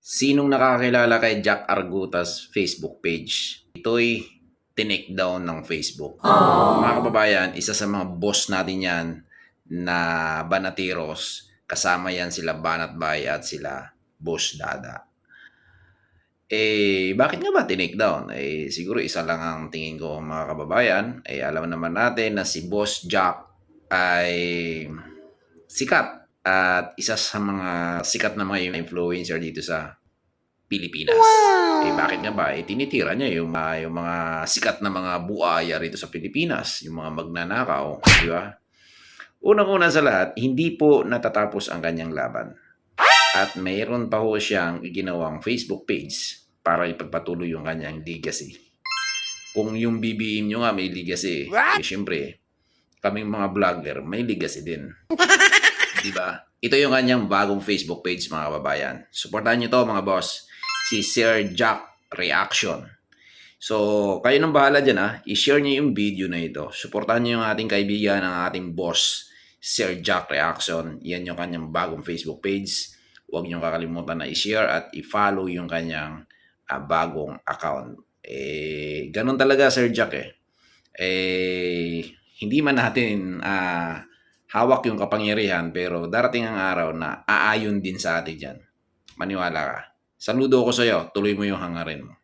Sinong nakakilala kay Jack Argutas Facebook page? Ito'y tinake down ng Facebook. Mga kababayan, isa sa mga boss natin yan na Banatiros. Kasama yan sila Banat Bay at sila Boss Dada. Bakit nga ba tinake down? Siguro isa lang ang tingin ko mga kababayan. Alam naman natin na si Boss Jack ay sikat at isa sa mga sikat na mga influencer dito sa Pilipinas. Bakit nga ba? Tinitira niya yung mga sikat na mga buaya rito sa Pilipinas, yung mga magnanakaw, di ba? Unang-una sa lahat, hindi po natatapos ang kanyang laban. At mayroon pa ho siyang ginawang Facebook page para ipagpatuloy yung kanyang legacy. Kung yung BBM nyo nga may legacy, syempre, kaming mga vlogger, may legacy din. Diba? Ito yung kanyang bagong Facebook page mga kababayan. Supportahan nyo to mga boss. Si Sir Jack Reaction. So, kayo nang bahala dyan ha. I-share nyo yung video na ito. Supportahan nyo yung ating kaibigan, ang ating boss, Sir Jack Reaction. Yan yung kanyang bagong Facebook page. Huwag nyo kakalimutan na i-share at i-follow yung kanyang bagong account. Ganun talaga Sir Jack hindi man natin hawak yung kapangyarihan pero darating ang araw na aayon din sa atin dyan. Maniwala ka. Saludo ko sa'yo. Tuloy mo yung hangarin mo.